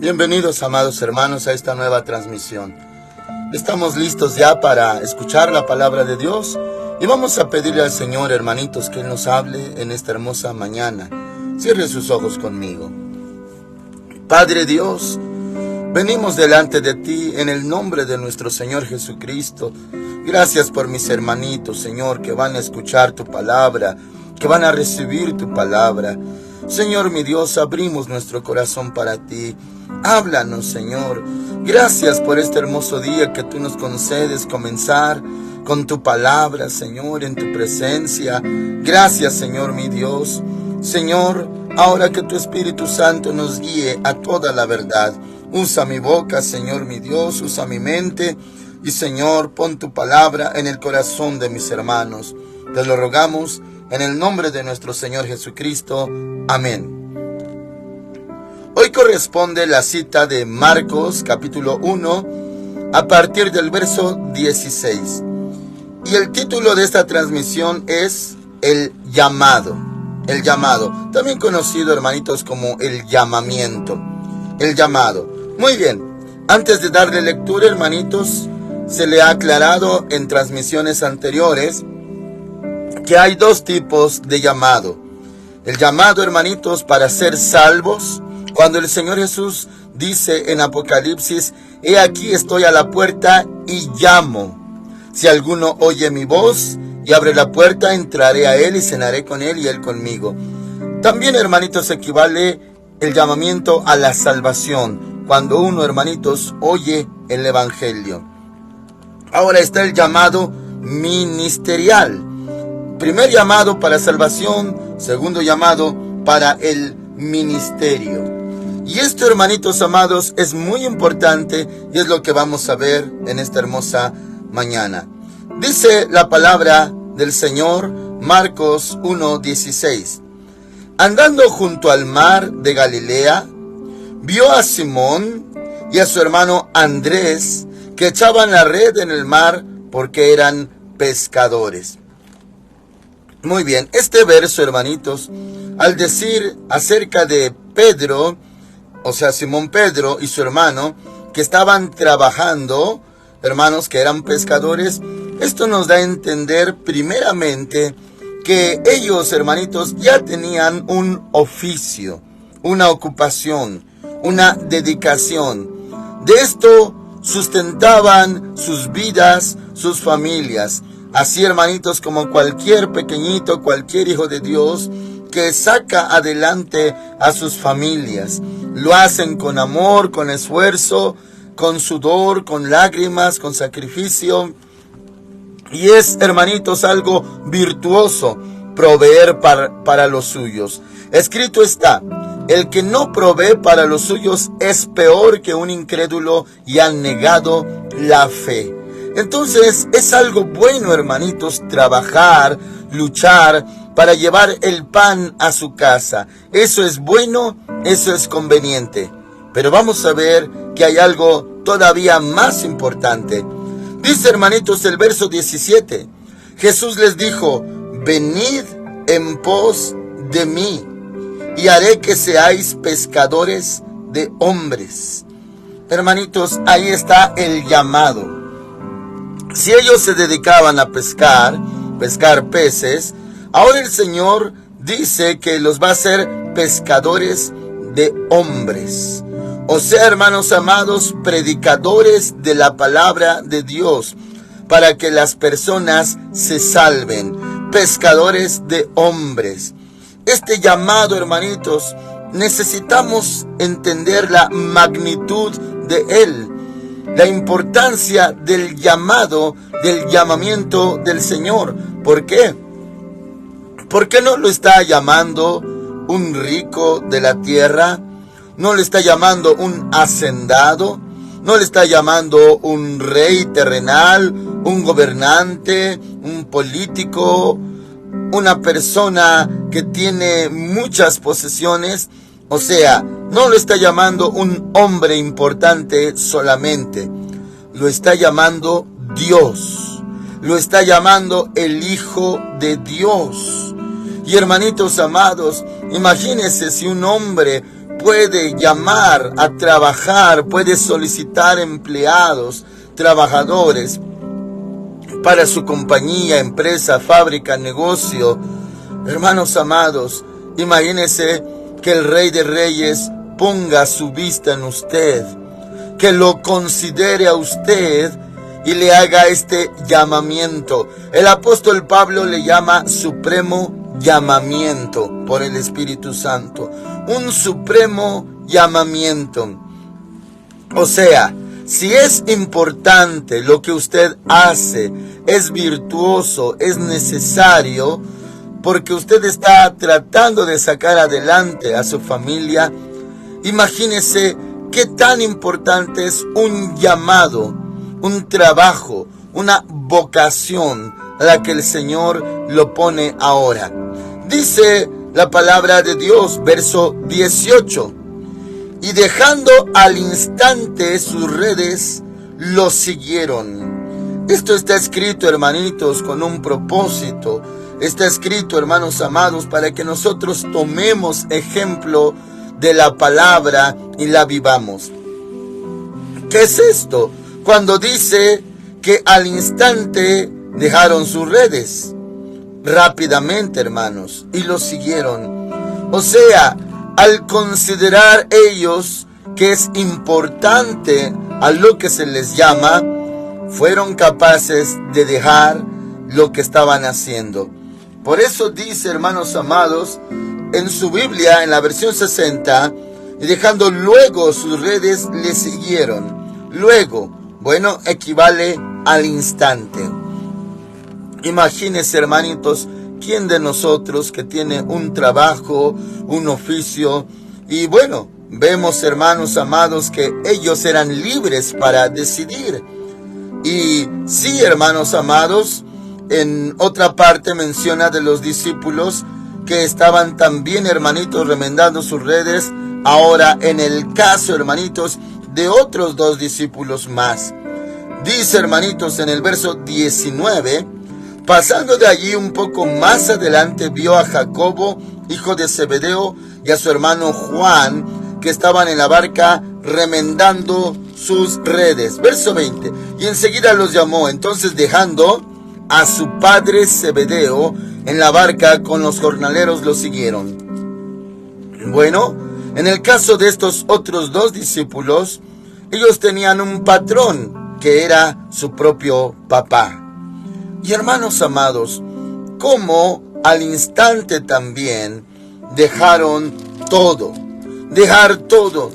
Bienvenidos, amados hermanos, a esta nueva transmisión. Estamos listos ya para escuchar la palabra de Dios y vamos a pedirle al Señor, hermanitos, que Él nos hable en esta hermosa mañana. Cierre sus ojos conmigo. Padre Dios, venimos delante de ti en el nombre de nuestro Señor Jesucristo. Gracias por mis hermanitos, Señor, que van a escuchar tu palabra, que van a recibir tu palabra. Señor mi Dios, abrimos nuestro corazón para ti. Háblanos, Señor. Gracias por este hermoso día que tú nos concedes comenzar con tu palabra, Señor, en tu presencia. Gracias, Señor mi Dios. Señor, ahora que tu Espíritu Santo nos guíe a toda la verdad. Usa mi boca, Señor mi Dios, usa mi mente. Y Señor, pon tu palabra en el corazón de mis hermanos. Te lo rogamos en el nombre de nuestro Señor Jesucristo. Amén. Hoy corresponde la cita de Marcos capítulo 1 a partir del verso 16. Y el título de esta transmisión es El llamado. El llamado, también conocido, hermanitos, como el llamamiento. El llamado. Muy bien, antes de darle lectura, hermanitos, se le ha aclarado en transmisiones anteriores que hay dos tipos de llamado. El llamado, hermanitos, para ser salvos, cuando el Señor Jesús dice en Apocalipsis: he aquí estoy a la puerta y llamo. Si alguno oye mi voz y abre la puerta, entraré a él y cenaré con él y él conmigo. También, hermanitos, equivale el llamamiento a la salvación, cuando uno, hermanitos, oye el Evangelio. Ahora está el llamado ministerial. Primer llamado para salvación, segundo llamado para el ministerio. Y esto, hermanitos amados, es muy importante y es lo que vamos a ver en esta hermosa mañana. Dice la palabra del Señor, Marcos 1:16. Andando junto al mar de Galilea, vio a Simón y a su hermano Andrés, que echaban la red en el mar porque eran pescadores. Muy bien, este verso, hermanitos, al decir acerca de Pedro, o sea, Simón Pedro y su hermano, que estaban trabajando, hermanos, que eran pescadores, esto nos da a entender primeramente que ellos, hermanitos, ya tenían un oficio, una ocupación, una dedicación. De esto sustentaban sus vidas, sus familias. Así, hermanitos, como cualquier pequeñito, cualquier hijo de Dios que saca adelante a sus familias. Lo hacen con amor, con esfuerzo, con sudor, con lágrimas, con sacrificio. Y es, hermanitos, algo virtuoso proveer para los suyos. Escrito está: el que no provee para los suyos es peor que un incrédulo y ha negado la fe. Entonces es algo bueno, hermanitos, trabajar, luchar para llevar el pan a su casa. Eso es bueno, eso es conveniente. Pero vamos a ver que hay algo todavía más importante. Dice, hermanitos, el verso 17. Jesús les dijo: venid en pos de mí y haré que seáis pescadores de hombres. Hermanitos, ahí está el llamado. Si ellos se dedicaban a pescar peces, ahora el Señor dice que los va a hacer pescadores de hombres. O sea, hermanos amados, predicadores de la palabra de Dios, para que las personas se salven. Pescadores de hombres. Este llamado, hermanitos, necesitamos entender la magnitud de él. La importancia del llamado, del llamamiento del Señor. ¿Por qué? ¿Por qué no lo está llamando un rico de la tierra? ¿No le está llamando un hacendado? ¿No le está llamando un rey terrenal, un gobernante, un político, una persona que tiene muchas posesiones? O sea, no lo está llamando un hombre importante solamente. Lo está llamando Dios. Lo está llamando el Hijo de Dios. Y hermanitos amados, imagínense si un hombre puede llamar a trabajar, puede solicitar empleados, trabajadores para su compañía, empresa, fábrica, negocio. Hermanos amados, imagínense que el Rey de Reyes ponga su vista en usted, que lo considere a usted y le haga este llamamiento. El apóstol Pablo le llama supremo llamamiento por el Espíritu Santo. Un supremo llamamiento. O sea, si es importante lo que usted hace, es virtuoso, es necesario, porque usted está tratando de sacar adelante a su familia, imagínese qué tan importante es un llamado, un trabajo, una vocación a la que el Señor lo pone ahora. Dice la palabra de Dios, verso 18, y dejando al instante sus redes, lo siguieron. Esto está escrito, hermanitos, con un propósito. Está escrito, hermanos amados, para que nosotros tomemos ejemplo de la palabra y la vivamos. ¿Qué es esto? Cuando dice que al instante dejaron sus redes, rápidamente, hermanos, y lo siguieron. O sea, al considerar ellos que es importante a lo que se les llama, fueron capaces de dejar lo que estaban haciendo. Por eso dice, hermanos amados, en su Biblia, en la versión 60, y dejando luego sus redes, le siguieron. Luego, bueno, equivale al instante. Imagínense, hermanitos, ¿quién de nosotros que tiene un trabajo, un oficio? Y bueno, vemos, hermanos amados, que ellos eran libres para decidir. Y sí, hermanos amados, en otra parte menciona de los discípulos que estaban también, hermanitos, remendando sus redes. Ahora, en el caso, hermanitos, de otros 2 discípulos más. Dice, hermanitos, en el verso 19, pasando de allí un poco más adelante, vio a Jacobo, hijo de Zebedeo, y a su hermano Juan, que estaban en la barca remendando sus redes. Verso 20, y enseguida los llamó. Entonces, dejando a su padre Zebedeo en la barca con los jornaleros, lo siguieron. Bueno, en el caso de estos otros 2 discípulos, ellos tenían un patrón que era su propio papá. Y hermanos amados, como al instante también dejaron todo, dejar todo.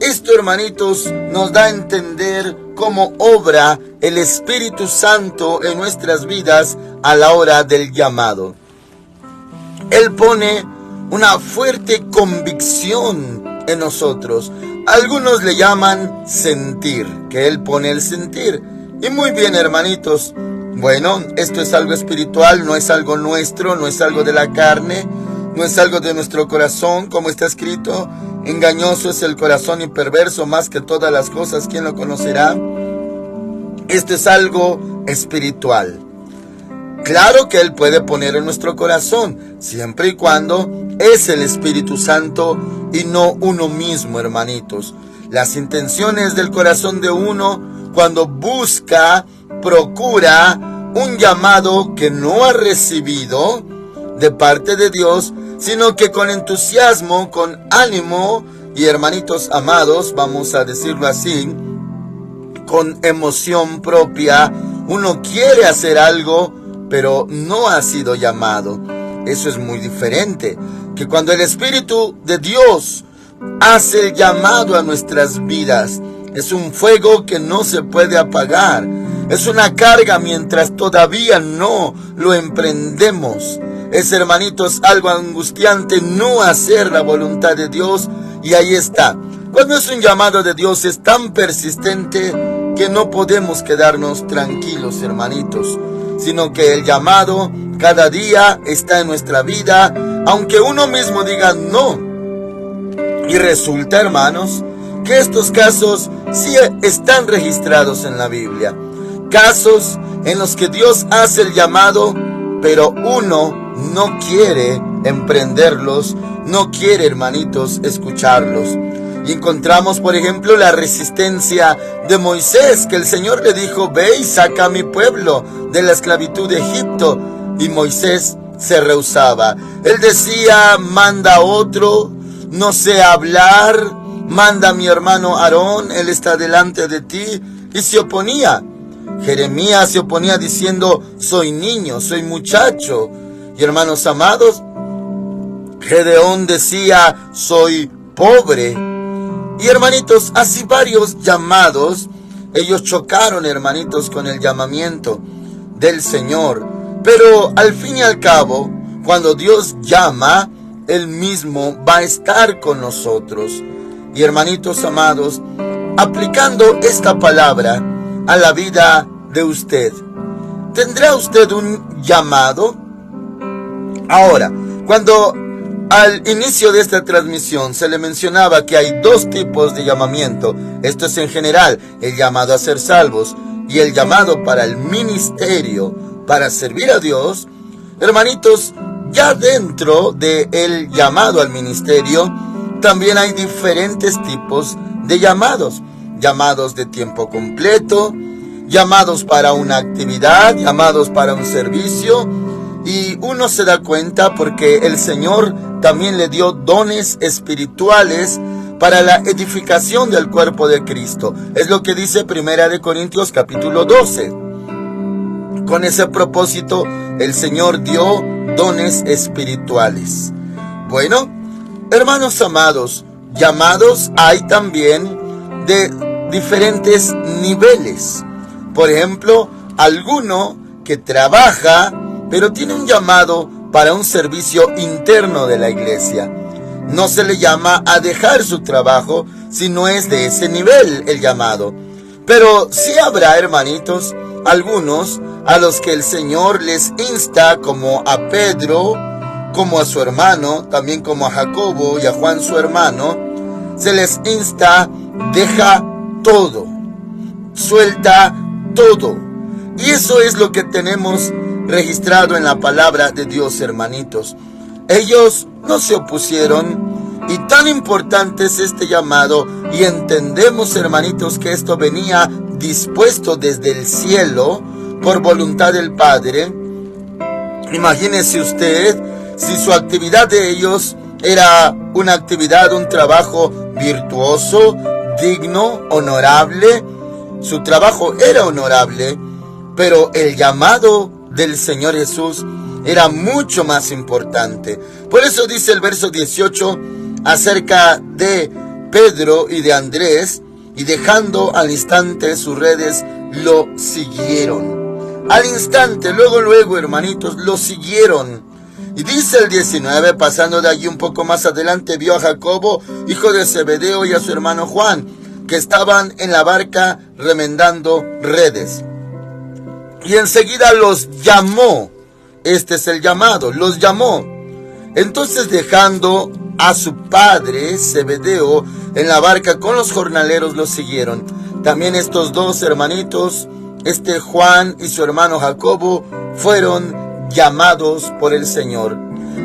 Esto, hermanitos, nos da a entender cómo obra el Espíritu Santo en nuestras vidas a la hora del llamado. Él pone una fuerte convicción en nosotros. Algunos le llaman sentir, que Él pone el sentir. Y muy bien, hermanitos. Bueno, esto es algo espiritual, no es algo nuestro, no es algo de la carne, no es algo de nuestro corazón, como está escrito. Engañoso es el corazón y perverso más que todas las cosas, ¿quién lo conocerá? Esto es algo espiritual. Claro que Él puede poner en nuestro corazón, siempre y cuando es el Espíritu Santo y no uno mismo, hermanitos. Las intenciones del corazón de uno, cuando busca, procura un llamado que no ha recibido de parte de Dios, sino que con entusiasmo, con ánimo, y hermanitos amados, vamos a decirlo así, con emoción propia, uno quiere hacer algo, pero no ha sido llamado. Eso es muy diferente que cuando el Espíritu de Dios hace el llamado a nuestras vidas. Es un fuego que no se puede apagar. Es una carga mientras todavía no lo emprendemos. Es, hermanitos, algo angustiante no hacer la voluntad de Dios. Y ahí está. Cuando es un llamado de Dios es tan persistente que no podemos quedarnos tranquilos, hermanitos, sino que el llamado cada día está en nuestra vida, aunque uno mismo diga no. Y resulta, hermanos, que estos casos sí están registrados en la Biblia. Casos en los que Dios hace el llamado, pero uno no quiere emprenderlos, no quiere, hermanitos, escucharlos. Y encontramos, por ejemplo, la resistencia de Moisés, que el Señor le dijo: ve y saca a mi pueblo de la esclavitud de Egipto. Y Moisés se rehusaba. Él decía: manda a otro, no sé hablar, manda a mi hermano Aarón, él está delante de ti. Y se oponía. Jeremías se oponía diciendo: soy niño, soy muchacho. Y hermanos amados, Gedeón decía: soy pobre. Y hermanitos, así varios llamados, ellos chocaron, hermanitos, con el llamamiento del Señor. Pero al fin y al cabo, cuando Dios llama, Él mismo va a estar con nosotros. Y hermanitos amados, aplicando esta palabra a la vida de usted, ¿tendrá usted un llamado? Ahora, cuando al inicio de esta transmisión se le mencionaba que hay dos tipos de llamamiento, esto es en general, el llamado a ser salvos y el llamado para el ministerio, para servir a Dios, hermanitos, ya dentro del llamado al ministerio, también hay diferentes tipos de llamados. Llamados de tiempo completo, llamados para una actividad, llamados para un servicio. Y uno se da cuenta porque el Señor también le dio dones espirituales para la edificación del cuerpo de Cristo. Es lo que dice 1 Corintios capítulo 12. Con ese propósito, el Señor dio dones espirituales. Bueno, hermanos amados, llamados hay también de diferentes niveles. Por ejemplo, alguno que trabaja, pero tiene un llamado para un servicio interno de la iglesia. No se le llama a dejar su trabajo si no es de ese nivel el llamado. Pero sí habrá, hermanitos, algunos a los que el Señor les insta, como a Pedro, como a su hermano, también como a Jacobo y a Juan su hermano, se les insta: deja todo, suelta todo. Y eso es lo que tenemos registrado en la palabra de Dios, hermanitos. Ellos no se opusieron, y tan importante es este llamado, y entendemos, hermanitos, que esto venía dispuesto desde el cielo por voluntad del Padre. Imagínese usted si su actividad de ellos era una actividad, un trabajo virtuoso, digno, honorable. Su trabajo era honorable, pero el llamado del Señor Jesús era mucho más importante. Por eso dice el verso 18 acerca de Pedro y de Andrés: y dejando al instante sus redes, lo siguieron. Al instante, luego, hermanitos, lo siguieron. Y dice el 19, pasando de allí un poco más adelante, vio a Jacobo, hijo de Zebedeo, y a su hermano Juan, que estaban en la barca remendando redes. Y enseguida los llamó. Este es el llamado, los llamó. Entonces, dejando a su padre Zebedeo en la barca con los jornaleros, los siguieron. También estos dos hermanitos, Juan y su hermano Jacobo, fueron llamados por el Señor.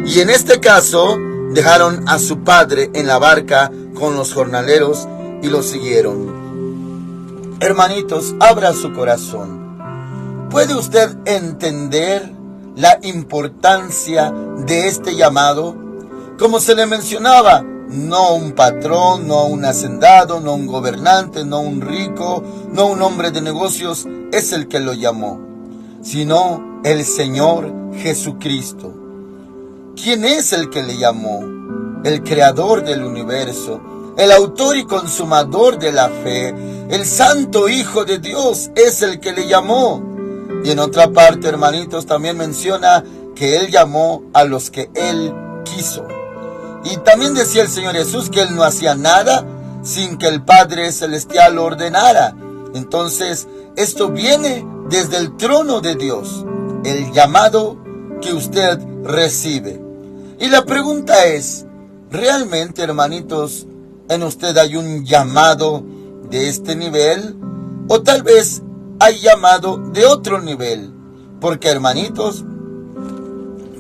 Y en este caso, dejaron a su padre en la barca con los jornaleros y los siguieron. Hermanitos, abra su corazón. ¿Puede usted entender la importancia de este llamado? Como se le mencionaba, no un patrón, no un hacendado, no un gobernante, no un rico, no un hombre de negocios es el que lo llamó, sino el Señor Jesucristo. ¿Quién es el que le llamó? El creador del universo, el autor y consumador de la fe, el santo Hijo de Dios es el que le llamó. Y en otra parte, hermanitos, también menciona que Él llamó a los que Él quiso. Y también decía el Señor Jesús que Él no hacía nada sin que el Padre Celestial lo ordenara. Entonces, esto viene desde el trono de Dios, el llamado que usted recibe. Y la pregunta es, ¿realmente, hermanitos, en usted hay un llamado de este nivel? O tal vez hay llamado de otro nivel. Porque, hermanitos,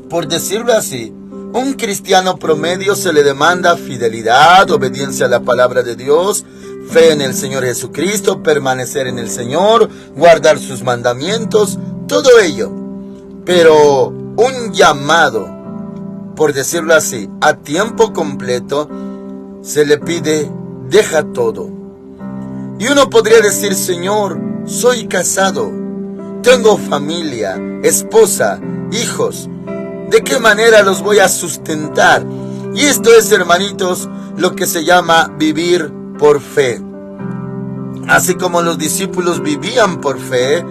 por decirlo así, Un cristiano promedio se le demanda fidelidad, obediencia a la palabra de Dios, fe en el Señor Jesucristo, permanecer en el Señor, guardar sus mandamientos, todo ello. Pero un llamado, por decirlo así, a tiempo completo, se le pide, deja todo. Y uno podría decir, Señor, soy casado, tengo familia, esposa, hijos. ¿De qué manera los voy a sustentar? Y esto es, hermanitos, lo que se llama vivir por fe. Así como los discípulos vivían por fe,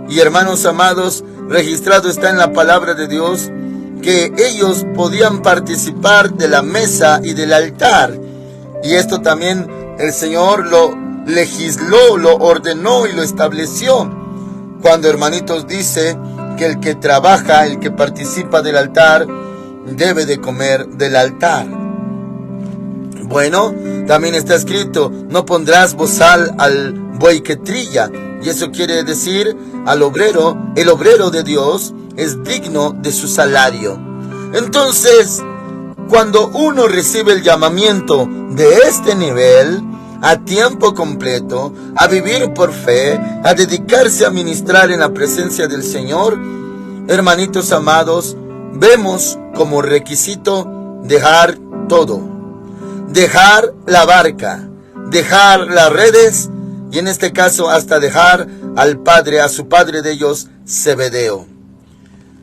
y hermanos amados, registrado está en la palabra de Dios, que ellos podían participar de la mesa y del altar. Y esto también el Señor lo legisló, lo ordenó y lo estableció. Cuando, hermanitos, dice que el que trabaja, el que participa del altar, debe de comer del altar. Bueno, también está escrito, no pondrás bozal al buey que trilla. Y eso quiere decir, al obrero, el obrero de Dios es digno de su salario. Entonces, cuando uno recibe el llamamiento de este nivel, a tiempo completo, a vivir por fe, a dedicarse a ministrar en la presencia del Señor, hermanitos amados, vemos como requisito dejar todo. Dejar la barca, dejar las redes y en este caso hasta dejar al padre, a su padre de ellos, Zebedeo.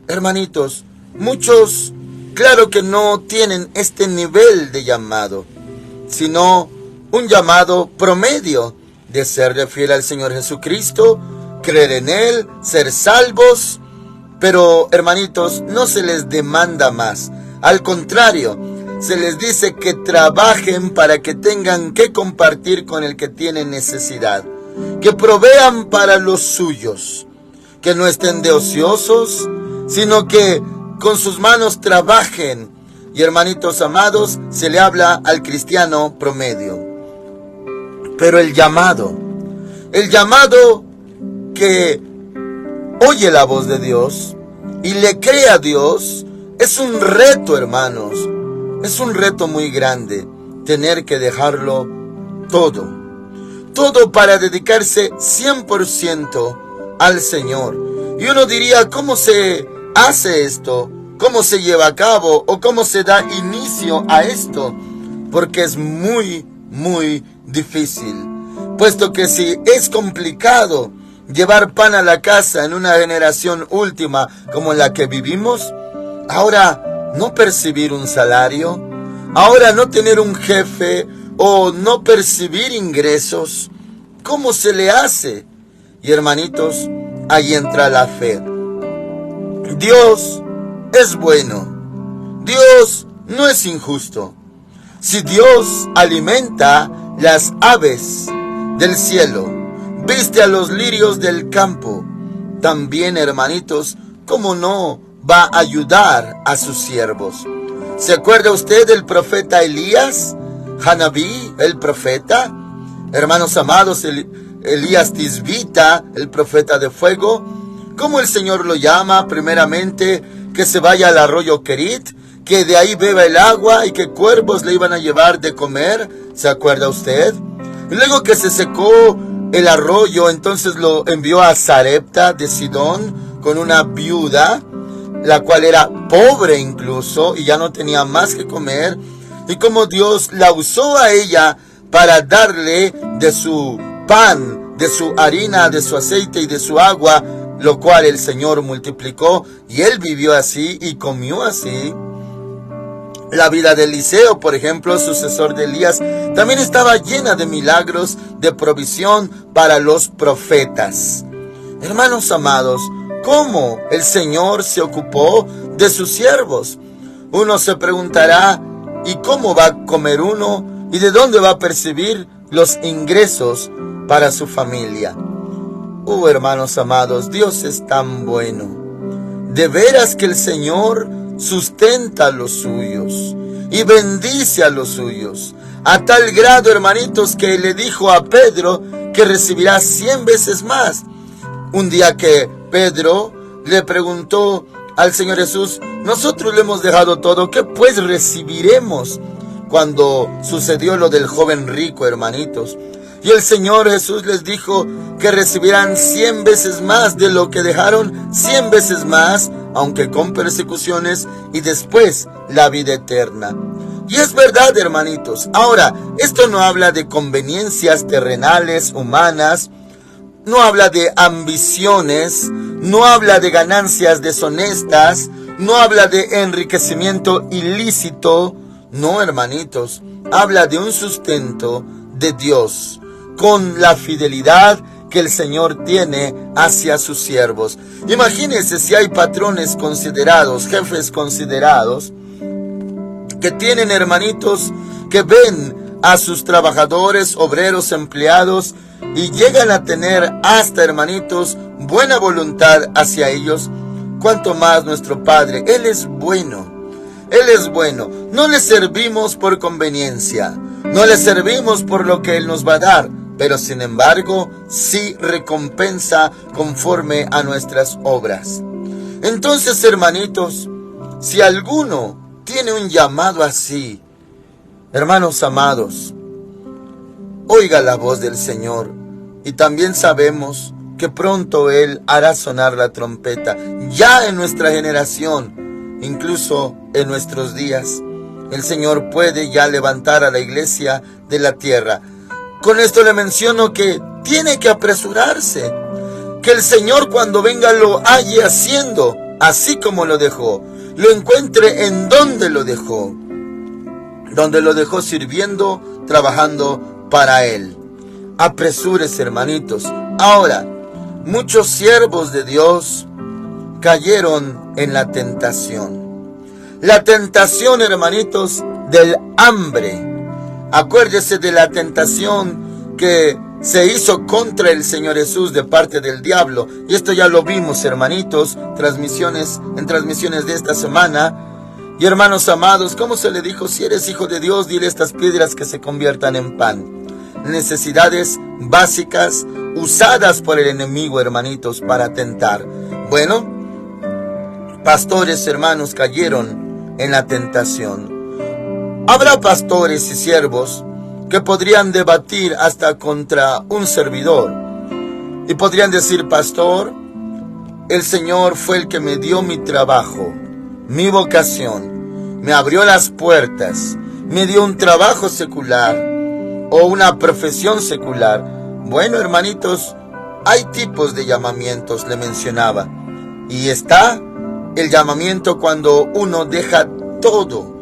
Hermanitos, muchos, claro que no tienen este nivel de llamado, sino un llamado promedio de serle fiel al Señor Jesucristo, creer en Él, ser salvos. Pero, hermanitos, no se les demanda más. Al contrario, se les dice que trabajen para que tengan que compartir con el que tiene necesidad, que provean para los suyos, que no estén de ociosos, sino que con sus manos trabajen. Y, hermanitos amados, se le habla al cristiano promedio. Pero el llamado que oye la voz de Dios y le cree a Dios, es un reto, hermanos. Es un reto muy grande, tener que dejarlo todo. Todo para dedicarse 100% al Señor. Y uno diría, ¿cómo se hace esto? ¿Cómo se lleva a cabo? ¿O cómo se da inicio a esto? Porque es muy, muy difícil. Puesto que si es complicado llevar pan a la casa en una generación última como la que vivimos, ahora no percibir un salario, ahora no tener un jefe o no percibir ingresos, ¿cómo se le hace? Y hermanitos, ahí entra la fe. Dios es bueno, Dios no es injusto. Si Dios alimenta las aves del cielo, viste a los lirios del campo, también, hermanitos, ¿cómo no va a ayudar a sus siervos? ¿Se acuerda usted del profeta Elías? Hanabí, el profeta. Hermanos amados, Elías Tisbita, el profeta de fuego. ¿Cómo el Señor lo llama? Primeramente, que se vaya al arroyo Kerit, que de ahí beba el agua y que cuervos le iban a llevar de comer. ¿Se acuerda usted? Y luego que se secó el arroyo, entonces lo envió a Sarepta de Sidón con una viuda, la cual era pobre incluso y ya no tenía más que comer. Y como Dios la usó a ella para darle de su pan, de su harina, de su aceite y de su agua, lo cual el Señor multiplicó y él vivió así y comió así. La vida de Eliseo, por ejemplo, sucesor de Elías, también estaba llena de milagros, de provisión para los profetas. Hermanos amados, ¿cómo el Señor se ocupó de sus siervos? Uno se preguntará, ¿y cómo va a comer uno? ¿Y de dónde va a percibir los ingresos para su familia? Hermanos amados, Dios es tan bueno. De veras que el Señor sustenta a los suyos y bendice a los suyos, a tal grado, hermanitos, que le dijo a Pedro que recibirá 100 veces más. Un día que Pedro le preguntó al Señor Jesús, nosotros le hemos dejado todo, ¿qué pues recibiremos? Cuando sucedió lo del joven rico, hermanitos, y el Señor Jesús les dijo que recibirán 100 veces más de lo que dejaron, 100 veces más, aunque con persecuciones, y después la vida eterna. Y es verdad, hermanitos. Ahora, esto no habla de conveniencias terrenales, humanas, no habla de ambiciones, no habla de ganancias deshonestas, no habla de enriquecimiento ilícito. No, hermanitos, habla de un sustento de Dios, con la fidelidad que el Señor tiene hacia sus siervos. Imagínense si hay patrones considerados, jefes considerados, que tienen, hermanitos, que ven a sus trabajadores, obreros, empleados, y llegan a tener hasta, hermanitos, buena voluntad hacia ellos. Cuanto más nuestro Padre, Él es bueno. Él es bueno. No le servimos por conveniencia, no le servimos por lo que Él nos va a dar, pero sin embargo, sí recompensa conforme a nuestras obras. Entonces, hermanitos, si alguno tiene un llamado así, hermanos amados, oiga la voz del Señor, y también sabemos que pronto Él hará sonar la trompeta. Ya en nuestra generación, incluso en nuestros días, el Señor puede ya levantar a la iglesia de la tierra. Con esto le menciono que tiene que apresurarse, que el Señor cuando venga lo halle haciendo, así como lo dejó, lo encuentre en donde lo dejó sirviendo, trabajando para Él. Apresúrese, hermanitos. Ahora, muchos siervos de Dios cayeron en la tentación. La tentación, hermanitos, del hambre. Acuérdese de la tentación que se hizo contra el Señor Jesús de parte del diablo. Y esto ya lo vimos, hermanitos, en transmisiones de esta semana. Y hermanos amados, ¿cómo se le dijo? Si eres hijo de Dios, dile a estas piedras que se conviertan en pan. Necesidades básicas usadas por el enemigo, hermanitos, para tentar. Bueno, pastores, hermanos, cayeron en la tentación. Habrá pastores y siervos que podrían debatir hasta contra un servidor. Y podrían decir: pastor, el Señor fue el que me dio mi trabajo, mi vocación, me abrió las puertas, me dio un trabajo secular o una profesión secular. Bueno, hermanitos, hay tipos de llamamientos, le mencionaba. Y está el llamamiento cuando uno deja todo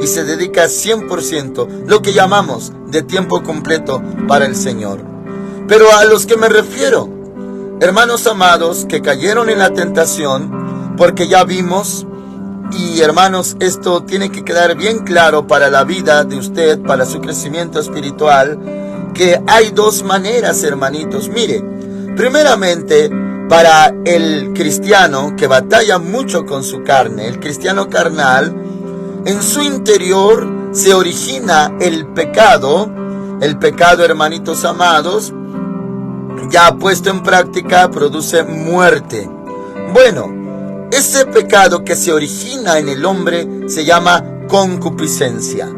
y se dedica 100%, lo que llamamos de tiempo completo para el Señor. Pero a los que me refiero, hermanos amados, que cayeron en la tentación, porque ya vimos, y hermanos, esto tiene que quedar bien claro para la vida de usted, para su crecimiento espiritual, que hay dos maneras, hermanitos. Mire, primeramente, para el cristiano que batalla mucho con su carne, el cristiano carnal, en su interior se origina el pecado, hermanitos amados, ya puesto en práctica, produce muerte. Bueno, ese pecado que se origina en el hombre se llama concupiscencia.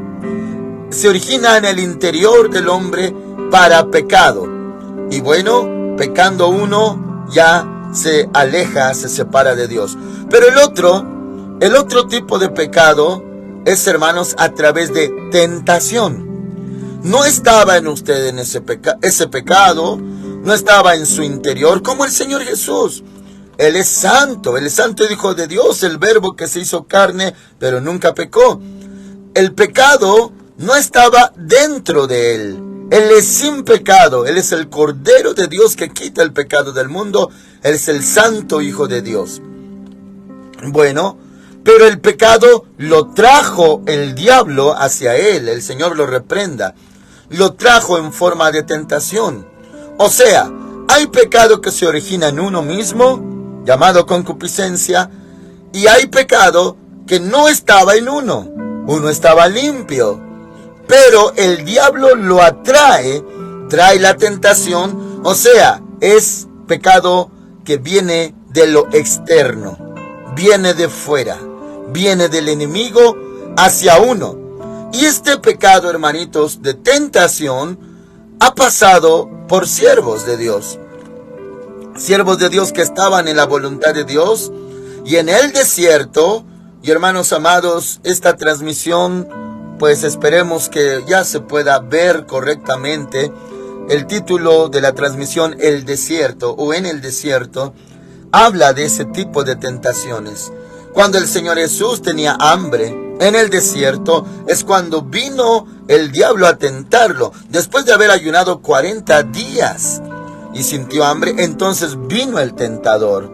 Se origina en el interior del hombre para pecado. Y bueno, pecando uno ya se aleja, se separa de Dios. Pero el otro tipo de pecado es, hermanos, a través de tentación. No estaba en usted en ese pecado, no estaba en su interior, como el Señor Jesús. Él es santo Hijo de Dios, el Verbo que se hizo carne, pero nunca pecó. El pecado no estaba dentro de Él. Él es sin pecado, Él es el Cordero de Dios que quita el pecado del mundo, Él es el Santo Hijo de Dios. Bueno, pero el pecado lo trajo el diablo hacia Él, el Señor lo reprenda. Lo trajo en forma de tentación. O sea, hay pecado que se origina en uno mismo, llamado concupiscencia, y hay pecado que no estaba en uno. Uno estaba limpio, pero el diablo lo atrae, trae la tentación, o sea, es pecado que viene de lo externo, viene de fuera, viene del enemigo hacia uno. Y este pecado, hermanitos, de tentación, ha pasado por siervos de Dios. Siervos de Dios que estaban en la voluntad de Dios y en el desierto. Y hermanos amados, esta transmisión, pues esperemos que ya se pueda ver correctamente. El título de la transmisión, El Desierto o En el Desierto, habla de ese tipo de tentaciones. Cuando el Señor Jesús tenía hambre en el desierto, es cuando vino el diablo a tentarlo. Después de haber ayunado 40 días y sintió hambre, entonces vino el tentador.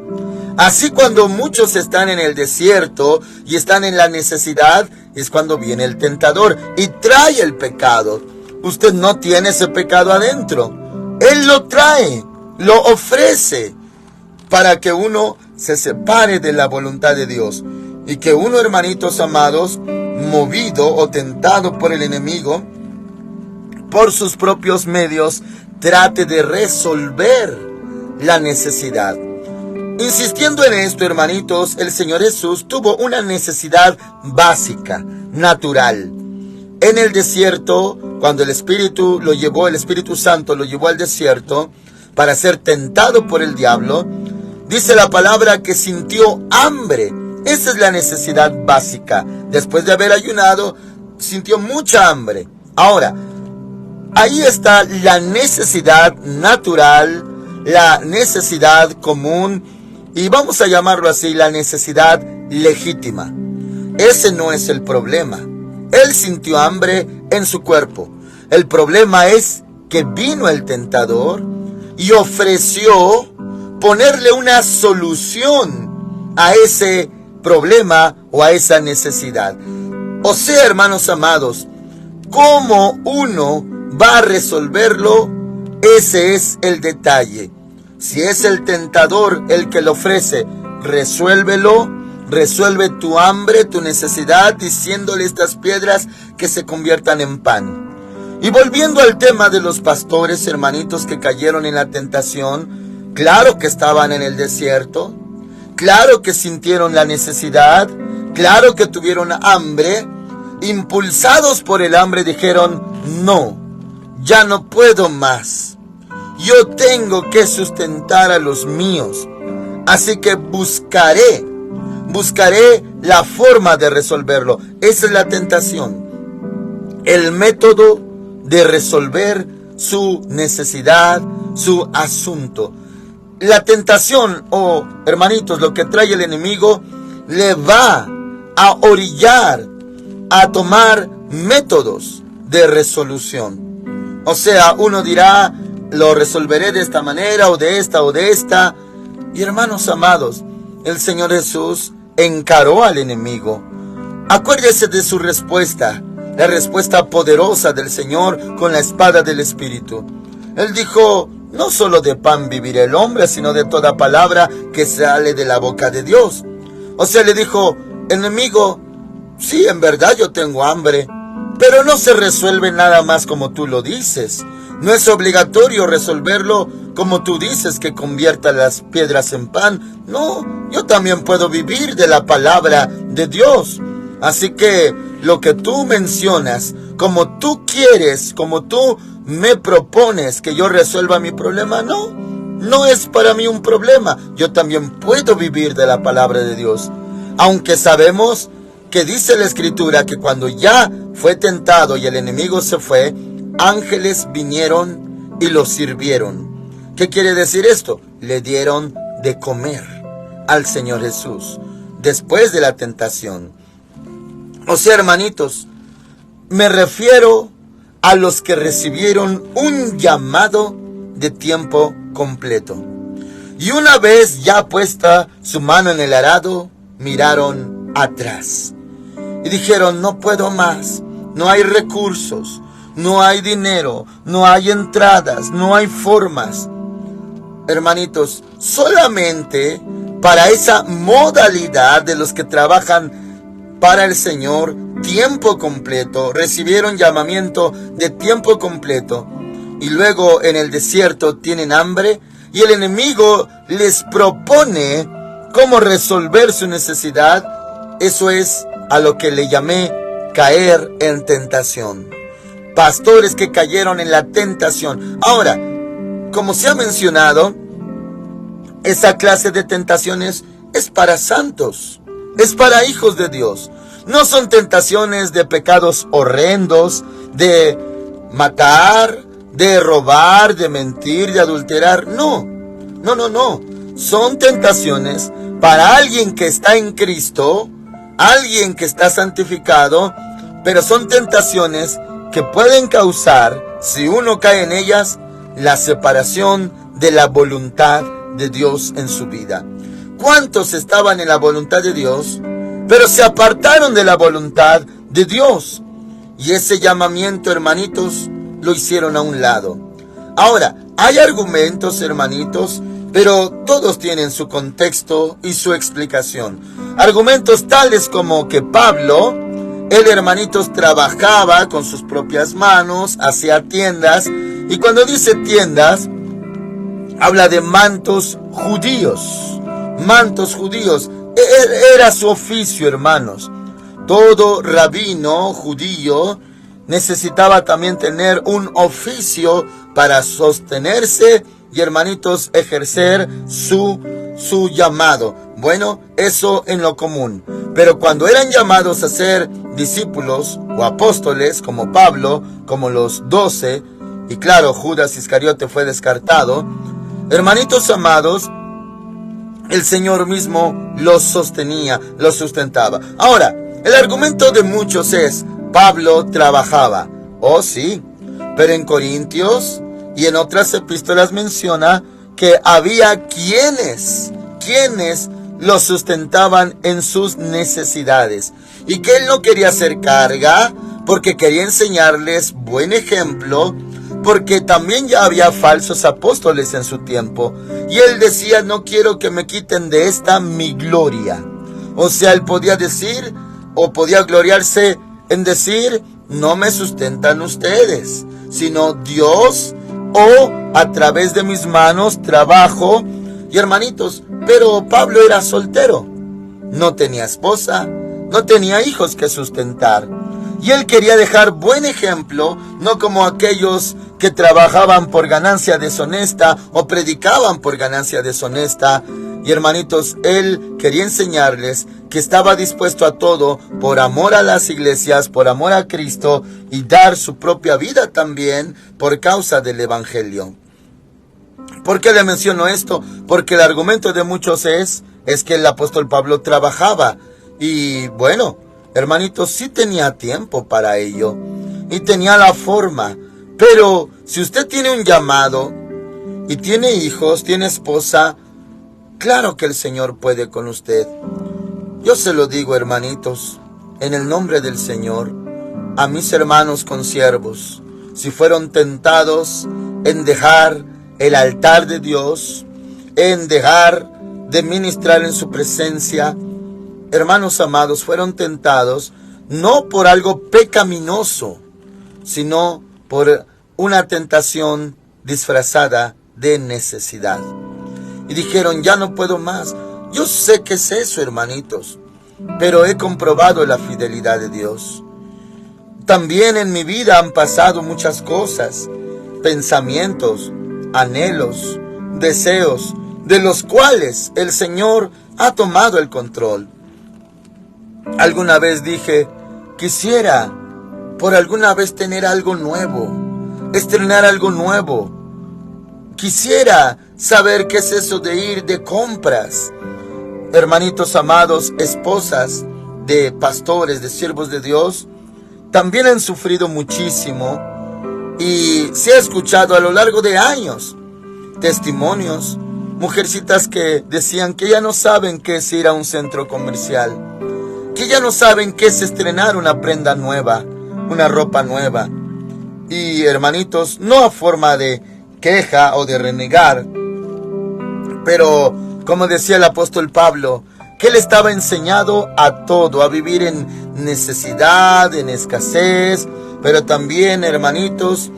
Así cuando muchos están en el desierto y están en la necesidad, es cuando viene el tentador y trae el pecado. Usted no tiene ese pecado adentro. Él lo trae, lo ofrece para que uno se separe de la voluntad de Dios. Y que uno, hermanitos amados, movido o tentado por el enemigo, por sus propios medios, trate de resolver la necesidad. Insistiendo en esto, hermanitos, el Señor Jesús tuvo una necesidad básica, natural. En el desierto, cuando el Espíritu Santo lo llevó al desierto para ser tentado por el diablo, dice la palabra que sintió hambre. Esa es la necesidad básica. Después de haber ayunado, sintió mucha hambre. Ahora, ahí está la necesidad natural, la necesidad común, y vamos a llamarlo así, la necesidad legítima. Ese no es el problema. Él sintió hambre en su cuerpo. El problema es que vino el tentador y ofreció ponerle una solución a ese problema o a esa necesidad. O sea, hermanos amados, ¿cómo uno va a resolverlo? Ese es el detalle. Si es el tentador el que lo ofrece, resuélvelo. Resuelve tu hambre, tu necesidad, diciéndole estas piedras que se conviertan en pan. Y volviendo al tema de los pastores, hermanitos, que cayeron en la tentación, claro que estaban en el desierto, claro que sintieron la necesidad, claro que tuvieron hambre. Impulsados por el hambre dijeron: no, ya no puedo más. Yo tengo que sustentar a los míos. Así que buscaré la forma de resolverlo. Esa es la tentación. El método de resolver su necesidad, su asunto. La tentación, hermanitos, lo que trae el enemigo, le va a orillar a tomar métodos de resolución. O sea, uno dirá: lo resolveré de esta manera o de esta o de esta. Y hermanos amados, el Señor Jesús encaró al enemigo. Acuérdese de su respuesta, la respuesta poderosa del Señor con la espada del Espíritu. Él dijo: no solo de pan vivirá el hombre, sino de toda palabra que sale de la boca de Dios. O sea, le dijo: enemigo, sí, en verdad yo tengo hambre, pero no se resuelve nada más como tú lo dices. No es obligatorio resolverlo como tú dices, que convierta las piedras en pan. No, yo también puedo vivir de la palabra de Dios. Así que lo que tú mencionas, como tú quieres, como tú me propones que yo resuelva mi problema, no es para mí un problema. Yo también puedo vivir de la palabra de Dios. Aunque sabemos que dice la Escritura que cuando ya fue tentado y el enemigo se fue, ángeles vinieron y lo sirvieron. ¿Qué quiere decir esto? Le dieron de comer al Señor Jesús después de la tentación. O sea, hermanitos, me refiero a los que recibieron un llamado de tiempo completo. Y una vez ya puesta su mano en el arado, miraron atrás y dijeron: no puedo más, no hay recursos, no hay dinero, no hay entradas, no hay formas. Hermanitos, solamente para esa modalidad de los que trabajan para el Señor tiempo completo, recibieron llamamiento de tiempo completo, y luego en el desierto tienen hambre y el enemigo les propone cómo resolver su necesidad. Eso es a lo que le llamé caer en tentación. Pastores que cayeron en la tentación. Ahora, como se ha mencionado, esa clase de tentaciones es para santos, es para hijos de Dios. No son tentaciones de pecados horrendos, de matar, de robar, de mentir, de adulterar. No. Son tentaciones para alguien que está en Cristo, alguien que está santificado, pero son tentaciones que pueden causar, si uno cae en ellas, la separación de la voluntad de Dios en su vida. ¿Cuántos estaban en la voluntad de Dios, pero se apartaron de la voluntad de Dios? Y ese llamamiento, hermanitos, lo hicieron a un lado. Ahora, hay argumentos, hermanitos, pero todos tienen su contexto y su explicación. Argumentos tales como que Pablo, él, hermanitos, trabajaba con sus propias manos, hacía tiendas, y cuando dice tiendas, habla de mantos judíos. Mantos judíos. Era su oficio, hermanos. Todo rabino judío necesitaba también tener un oficio para sostenerse y, hermanitos, ejercer su llamado. Bueno, eso en lo común. Pero cuando eran llamados a ser discípulos o apóstoles, como Pablo, como los 12, y claro, Judas Iscariote fue descartado, hermanitos amados, el Señor mismo los sostenía, los sustentaba. Ahora, el argumento de muchos es, Pablo trabajaba. Oh, sí, pero en Corintios y en otras epístolas menciona que había quienes los sustentaban en sus necesidades. Y que él no quería hacer carga, porque quería enseñarles buen ejemplo, porque también ya había falsos apóstoles en su tiempo. Y él decía, no quiero que me quiten de esta mi gloria. O sea, él podía decir, o podía gloriarse en decir, no me sustentan ustedes, sino Dios, o a través de mis manos trabajo. Y hermanitos, pero Pablo era soltero, no tenía esposa, no tenía hijos que sustentar. Y él quería dejar buen ejemplo, no como aquellos que trabajaban por ganancia deshonesta o predicaban por ganancia deshonesta. Y hermanitos, él quería enseñarles que estaba dispuesto a todo por amor a las iglesias, por amor a Cristo y dar su propia vida también por causa del evangelio. ¿Por qué le menciono esto? Porque el argumento de muchos es que el apóstol Pablo trabajaba. Y bueno, hermanitos, sí tenía tiempo para ello y tenía la forma. Pero si usted tiene un llamado y tiene hijos, tiene esposa, claro que el Señor puede con usted. Yo se lo digo, hermanitos, en el nombre del Señor, a mis hermanos consiervos, si fueron tentados en dejar el altar de Dios, en dejar de ministrar en su presencia, hermanos amados, fueron tentados no por algo pecaminoso, sino por una tentación disfrazada de necesidad. Y dijeron, ya no puedo más. Yo sé que es eso, hermanitos, pero he comprobado la fidelidad de Dios. También en mi vida han pasado muchas cosas, pensamientos, anhelos, deseos, de los cuales el Señor ha tomado el control. Alguna vez dije, quisiera por alguna vez tener algo nuevo, estrenar algo nuevo. Quisiera saber qué es eso de ir de compras. Hermanitos amados, esposas de pastores, de siervos de Dios, también han sufrido muchísimo. Y se ha escuchado a lo largo de años testimonios, mujercitas que decían que ya no saben qué es ir a un centro comercial, que ya no saben qué es estrenar una prenda nueva, una ropa nueva. Y hermanitos, no a forma de queja o de renegar, pero como decía el apóstol Pablo, que él estaba enseñado a todo, a vivir en necesidad, en escasez, pero también, hermanitos,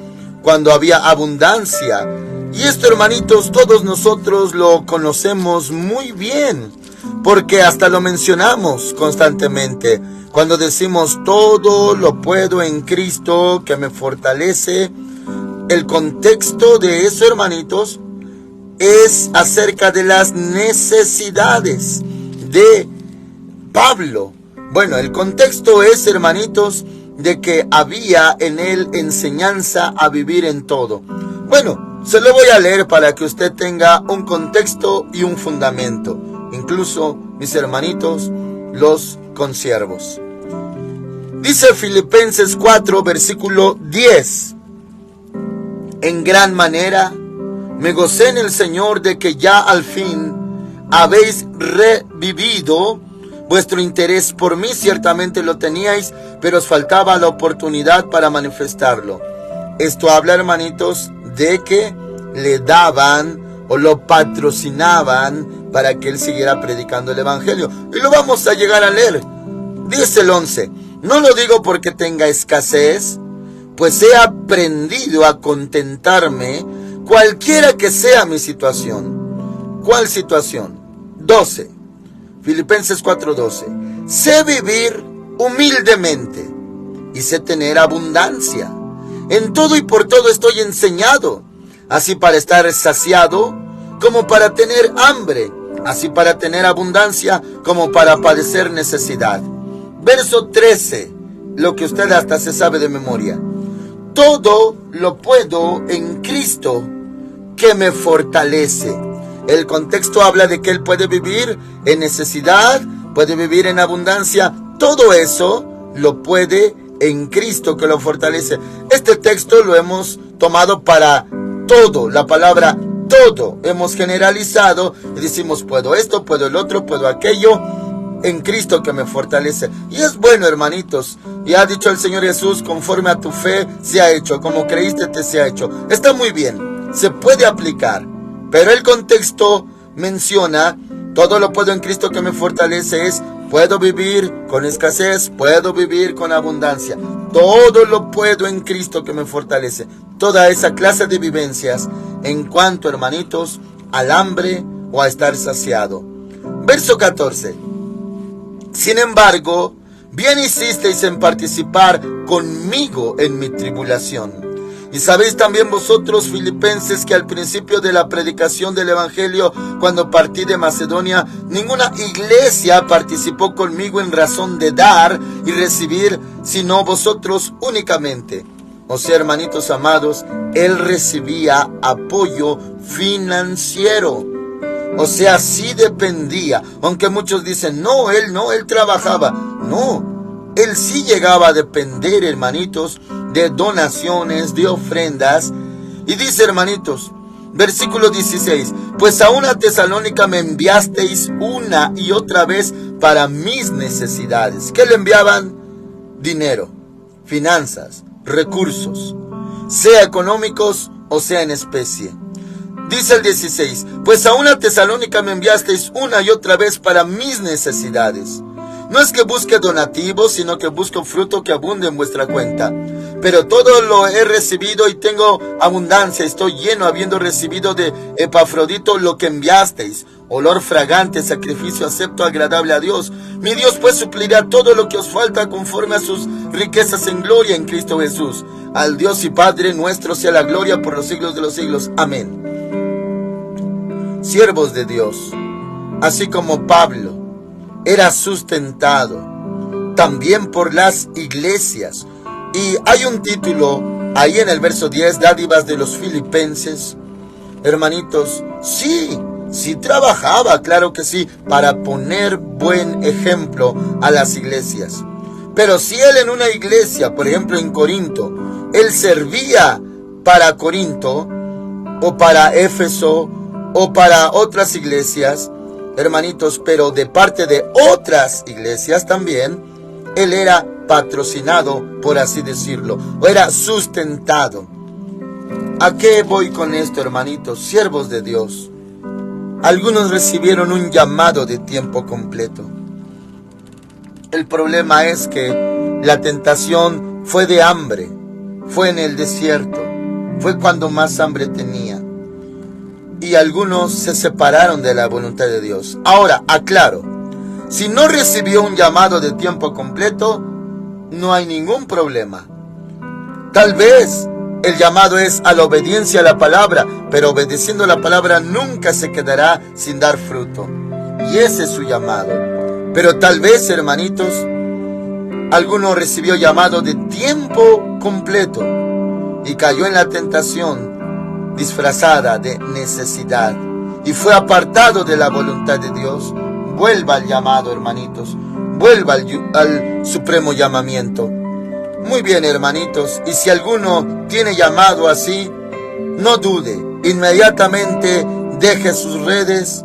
cuando había abundancia. Y esto, hermanitos, todos nosotros lo conocemos muy bien, porque hasta lo mencionamos constantemente. Cuando decimos todo lo puedo en Cristo que me fortalece, el contexto de eso, hermanitos, es acerca de las necesidades de Pablo. Bueno, el contexto es, hermanitos, de que había en él enseñanza a vivir en todo. Bueno, se lo voy a leer para que usted tenga un contexto y un fundamento. Incluso, mis hermanitos, los consiervos. Dice Filipenses 4, versículo 10. En gran manera me gocé en el Señor de que ya al fin habéis revivido vuestro interés por mí. Ciertamente lo teníais, pero os faltaba la oportunidad para manifestarlo. Esto habla, hermanitos, de que le daban o lo patrocinaban para que él siguiera predicando el evangelio. Y lo vamos a llegar a leer. Dice el 11. No lo digo porque tenga escasez, pues he aprendido a contentarme cualquiera que sea mi situación. ¿Cuál situación? 12. Filipenses 4:12. Sé vivir humildemente y sé tener abundancia. En todo y por todo estoy enseñado, así para estar saciado como para tener hambre, así para tener abundancia como para padecer necesidad. Verso 13, lo que usted hasta se sabe de memoria. Todo lo puedo en Cristo que me fortalece. El contexto habla de que él puede vivir en necesidad, puede vivir en abundancia. Todo eso lo puede en Cristo que lo fortalece. Este texto lo hemos tomado para todo, la palabra todo. Hemos generalizado y decimos puedo esto, puedo el otro, puedo aquello. En Cristo que me fortalece. Y es bueno, hermanitos. Y ha dicho el Señor Jesús, conforme a tu fe se ha hecho, como creíste te se ha hecho. Está muy bien, se puede aplicar. Pero el contexto menciona, todo lo puedo en Cristo que me fortalece, es puedo vivir con escasez, puedo vivir con abundancia. Todo lo puedo en Cristo que me fortalece. Toda esa clase de vivencias en cuanto, hermanitos, al hambre o a estar saciado. Verso 14. Sin embargo, bien hicisteis en participar conmigo en mi tribulación. Y sabéis también vosotros, filipenses, que al principio de la predicación del evangelio, cuando partí de Macedonia, ninguna iglesia participó conmigo en razón de dar y recibir, sino vosotros únicamente. O sea, hermanitos amados, él recibía apoyo financiero. O sea, sí dependía, aunque muchos dicen, no, él trabajaba. No, él sí llegaba a depender, hermanitos, de donaciones, de ofrendas. Y dice, hermanitos, versículo 16, pues a una Tesalónica me enviasteis una y otra vez para mis necesidades. ¿Qué le enviaban? Dinero, finanzas, recursos, sea económicos o sea en especie. Dice el 16, pues a una Tesalónica me enviasteis una y otra vez para mis necesidades. No es que busque donativos, sino que busco fruto que abunde en vuestra cuenta. Pero todo lo he recibido y tengo abundancia, estoy lleno, habiendo recibido de Epafrodito lo que enviasteis, olor fragante, sacrificio acepto, agradable a Dios. Mi Dios pues suplirá todo lo que os falta conforme a sus riquezas en gloria en Cristo Jesús. Al Dios y Padre nuestro sea la gloria por los siglos de los siglos. Amén. Siervos de Dios, así como Pablo era sustentado también por las iglesias. Y hay un título ahí en el verso 10, dádivas de los filipenses. Hermanitos, sí trabajaba, claro que sí, para poner buen ejemplo a las iglesias. Pero si él en una iglesia, por ejemplo en Corinto, él servía para Corinto o para Éfeso o para otras iglesias, hermanitos, pero de parte de otras iglesias también, él era patrocinado, por así decirlo, o era sustentado. ¿A qué voy con esto, hermanitos? Siervos de Dios. Algunos recibieron un llamado de tiempo completo. El problema es que la tentación fue de hambre, fue en el desierto, fue cuando más hambre tenía. y algunos se separaron de la voluntad de Dios. Ahora, aclaro, si no recibió un llamado de tiempo completo, no hay ningún problema. Tal vez el llamado es a la obediencia a la palabra, pero obedeciendo la palabra nunca se quedará sin dar fruto. Y ese es su llamado. Pero tal vez, hermanitos, alguno recibió llamado de tiempo completo y cayó en la tentación disfrazada de necesidad y fue apartado de la voluntad de Dios. Vuelva al llamado, hermanitos. Vuelva al supremo llamamiento. Muy bien, hermanitos. Y si alguno tiene llamado así, no dude. Inmediatamente deje sus redes.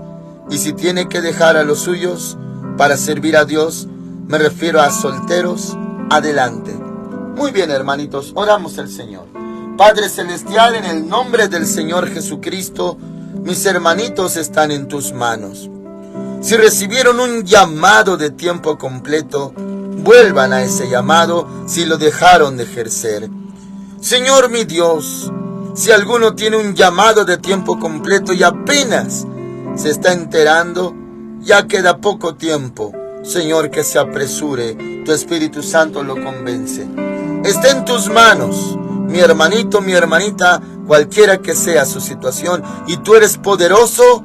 Y si tiene que dejar a los suyos para servir a Dios, me refiero a solteros, adelante. Muy bien, hermanitos. Oramos al Señor. Padre Celestial, en el nombre del Señor Jesucristo, mis hermanitos están en tus manos. Si recibieron un llamado de tiempo completo, vuelvan a ese llamado si lo dejaron de ejercer. Señor mi Dios, si alguno tiene un llamado de tiempo completo y apenas se está enterando, ya queda poco tiempo. Señor, que se apresure, tu Espíritu Santo lo convence. Está en tus manos, mi hermanito, mi hermanita, cualquiera que sea su situación, y tú eres poderoso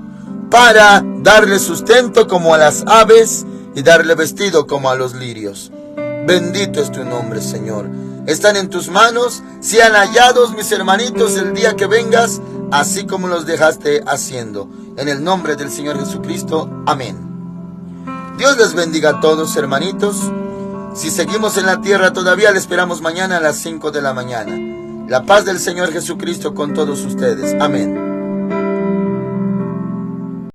para darle sustento como a las aves y darle vestido como a los lirios. Bendito es tu nombre, Señor. Están en tus manos, sean hallados mis hermanitos el día que vengas, así como los dejaste haciendo. En el nombre del Señor Jesucristo, amén. Dios les bendiga a todos, hermanitos. Si seguimos en la tierra todavía, le esperamos mañana a las 5 de la mañana. La paz del Señor Jesucristo con todos ustedes. Amén.